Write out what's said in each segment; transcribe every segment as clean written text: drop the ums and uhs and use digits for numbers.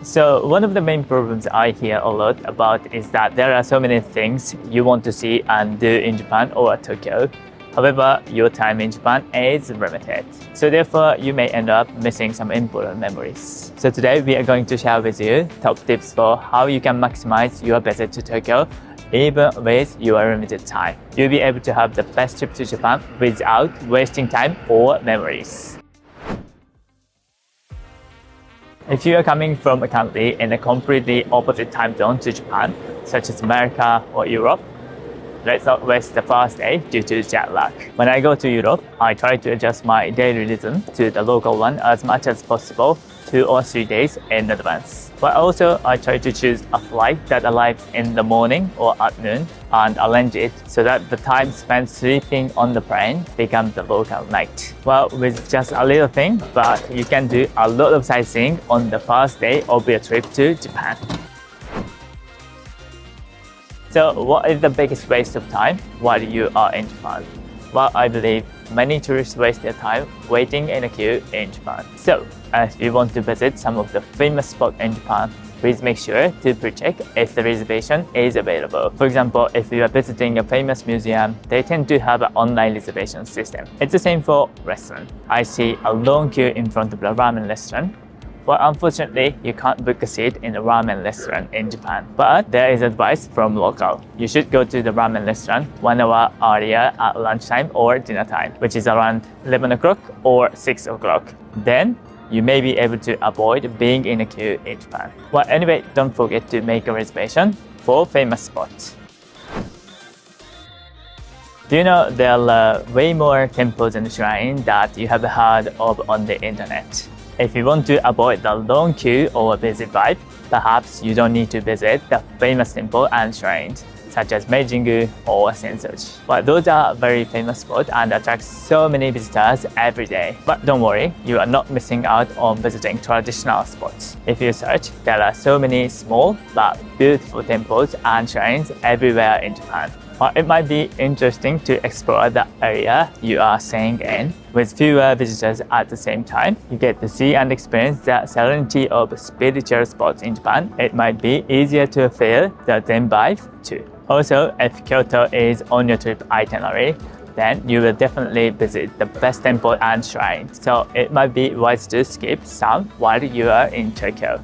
So one of the main problems I hear a lot about is that there are so many things you want to see and do in Japan or Tokyo. However, your time in Japan is limited. So therefore, you may end up missing some important memories. So today we are going to share with you top tips for how you can maximize your visit to Tokyo even with your limited time. You'll be able to have the best trip to Japan without wasting time or memories. If you are coming from a country in a completely opposite time zone to Japan, such as America or Europe, let's not waste the first day due to jet lag. When I go to Europe, I try to adjust my daily rhythm to the local one as much as possible 2 or 3 days in advance. But also, I try to choose a flight that arrives in the morning or at noon and arrange it so that the time spent sleeping on the plane becomes the local night. Well, with just a little thing, but you can do a lot of sightseeing on the first day of your trip to Japan. So what is the biggest waste of time while you are in Japan? Well, I believe many tourists waste their time waiting in a queue in Japan. So, if you want to visit some of the famous spots in Japan, please make sure to pre-check if the reservation is available. For example, if you are visiting a famous museum, they tend to have an online reservation system. It's the same for restaurants. I see a long queue in front of the ramen restaurant. Well, unfortunately, you can't book a seat in a ramen restaurant in Japan. But there is advice from local. You should go to the ramen restaurant 1 hour earlier at lunchtime or dinner time, which is around 11 o'clock or 6 o'clock. Then, you may be able to avoid being in a queue in Japan. Well, anyway, don't forget to make a reservation for famous spots. Do you know there are way more temples and shrines that you have heard of on the internet? If you want to avoid the long queue or busy vibe, perhaps you don't need to visit the famous temple and shrines, such as Meijingu or Sensoji. But those are very famous spots and attract so many visitors every day. But don't worry, you are not missing out on visiting traditional spots. If you search, there are so many small but beautiful temples and shrines everywhere in Japan. It might be interesting to explore the area you are staying in. With fewer visitors at the same time, you get to see and experience the serenity of spiritual spots in Japan. It might be easier to feel the Zen vibe too. Also, if Kyoto is on your trip itinerary, then you will definitely visit the best temple and shrine. So it might be wise to skip some while you are in Tokyo.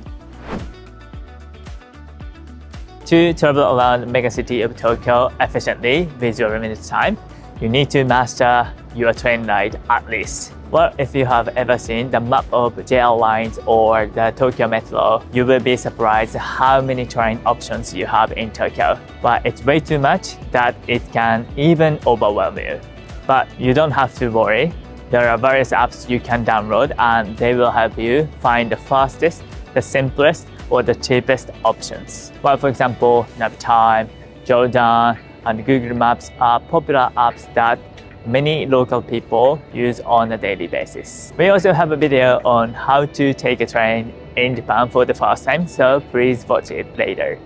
To travel around the megacity of Tokyo efficiently with your limited time, you need to master your train ride at least. Well, if you have ever seen the map of JR lines or the Tokyo Metro, you will be surprised how many train options you have in Tokyo. But it's way too much that it can even overwhelm you. But you don't have to worry. There are various apps you can download and they will help you find the fastest, the simplest, or the cheapest options. Well, for example, Navitime, Jordan, and Google Maps are popular apps that many local people use on a daily basis. We also have a video on how to take a train in Japan for the first time, so please watch it later.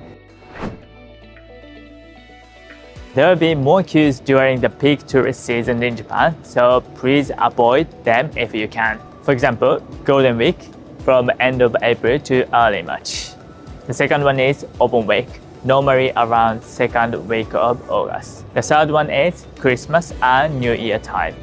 There will be more queues during the peak tourist season in Japan, so please avoid them if you can. For example, Golden Week, from end of April to early March. The second one is Open Week, normally around second week of August. The third one is Christmas and New Year time.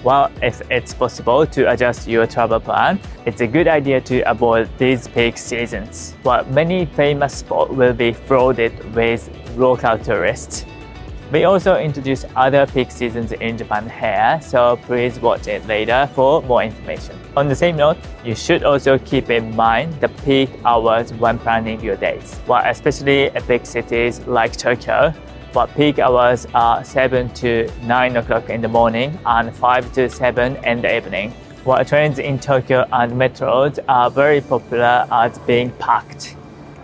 Well, if it's possible to adjust your travel plan, it's a good idea to avoid these peak seasons. Well, many famous spots will be flooded with local tourists. We also introduce other peak seasons in Japan here, so please watch it later for more information. On the same note, you should also keep in mind the peak hours when planning your days. Well, especially in big cities like Tokyo, but peak hours are 7 to 9 o'clock in the morning and 5 to 7 in the evening. While trains in Tokyo and metros are very popular as being packed.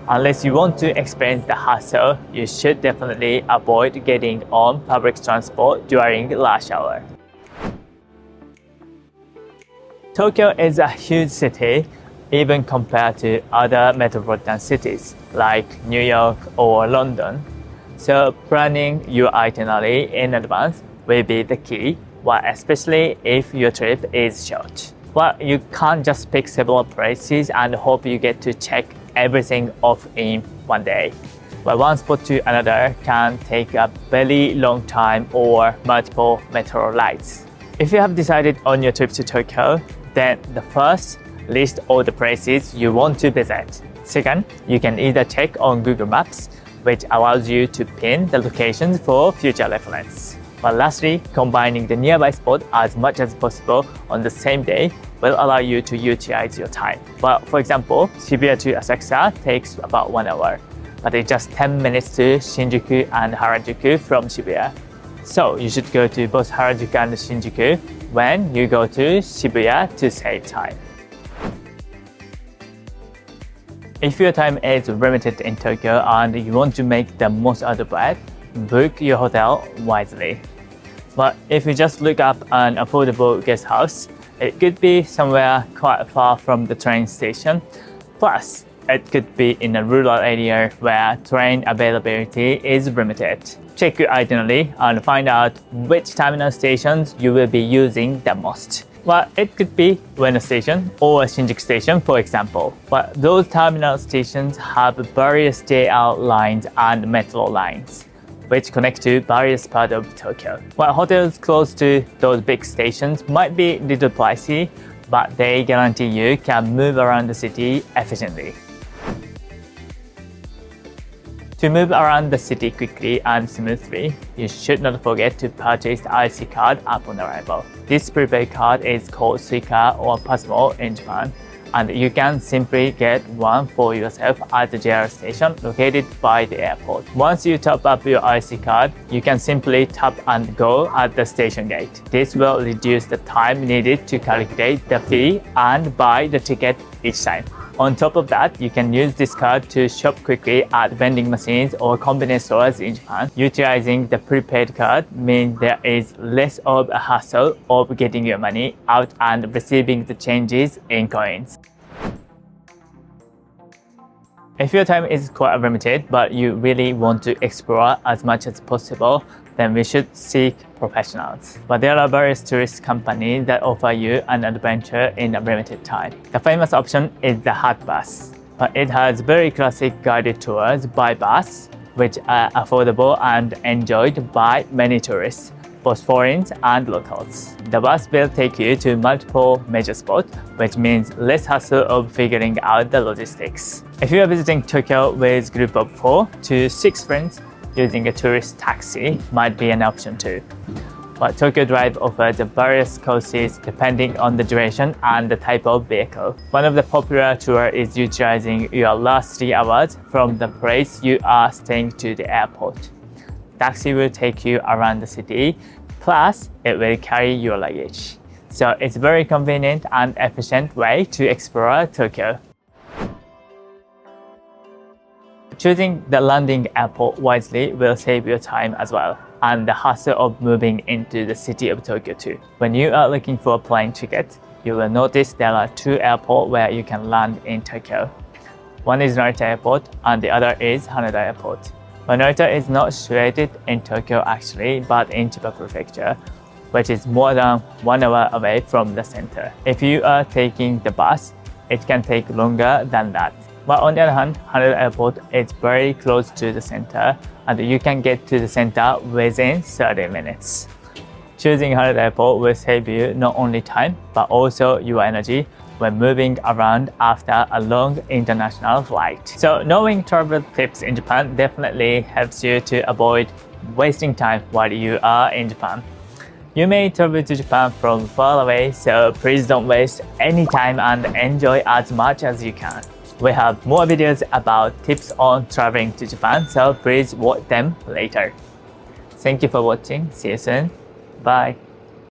Unless you want to experience the hassle, you should definitely avoid getting on public transport during rush hour. Tokyo is a huge city, even compared to other metropolitan cities like New York or London. So planning your itinerary in advance will be the key, especially if your trip is short. Well, you can't just pick several places and hope you get to check everything off in one day. But one spot to another can take a very long time or multiple metro rides. If you have decided on your trip to Tokyo, then the first, list all the places you want to visit. Second, you can either check on Google Maps, which allows you to pin the locations for future reference. But lastly, combining the nearby spot as much as possible on the same day will allow you to utilize your time. But for example, Shibuya to Asakusa takes about 1 hour, but it's just 10 minutes to Shinjuku and Harajuku from Shibuya. So you should go to both Harajuku and Shinjuku when you go to Shibuya to save time. If your time is limited in Tokyo and you want to make the most out of it, book your hotel wisely. But if you just look up an affordable guest house, it could be somewhere quite far from the train station. Plus, it could be in a rural area where train availability is limited. Check your itinerary and find out which terminal stations you will be using the most. Well, it could be Ueno Station or Shinjuku Station, for example. But those terminal stations have various JR lines and metro lines, which connect to various parts of Tokyo. While hotels close to those big stations might be a little pricey, but they guarantee you can move around the city efficiently. To move around the city quickly and smoothly, you should not forget to purchase the IC card upon arrival. This prepaid card is called Suica or Pasmo in Japan, and you can simply get one for yourself at the JR station located by the airport. Once you top up your IC card, you can simply tap and go at the station gate. This will reduce the time needed to calculate the fee and buy the ticket each time. On top of that, you can use this card to shop quickly at vending machines or convenience stores in Japan. Utilizing the prepaid card means there is less of a hassle of getting your money out and receiving the changes in coins. If your time is quite limited but you really want to explore as much as possible, then we should seek professionals. But there are various tourist companies that offer you an adventure in a limited time. The famous option is the hot bus, but it has very classic guided tours by bus, which are affordable and enjoyed by many tourists, both foreigners and locals. The bus will take you to multiple major spots, which means less hassle of figuring out the logistics. If you are visiting Tokyo with a group of 4 to 6 friends, using a tourist taxi might be an option too. But Tokyo Drive offers various courses depending on the duration and the type of vehicle. One of the popular tours is utilizing your last 3 hours from the place you are staying to the airport. Taxi will take you around the city, plus it will carry your luggage. So it's a very convenient and efficient way to explore Tokyo. Choosing the landing airport wisely will save your time as well, and the hassle of moving into the city of Tokyo too. When you are looking for a plane ticket, you will notice there are 2 airports where you can land in Tokyo. One is Narita Airport and the other is Haneda Airport. But Narita is not situated in Tokyo actually, but in Chiba Prefecture, which is more than 1 hour away from the center. If you are taking the bus, it can take longer than that. But on the other hand, Haneda Airport is very close to the center and you can get to the center within 30 minutes. Choosing Haneda Airport will save you not only time, but also your energy when moving around after a long international flight. So knowing travel tips in Japan definitely helps you to avoid wasting time while you are in Japan. You may travel to Japan from far away, so please don't waste any time and enjoy as much as you can. We have more videos about tips on traveling to Japan, so please watch them later. Thank you for watching. See you soon. Bye.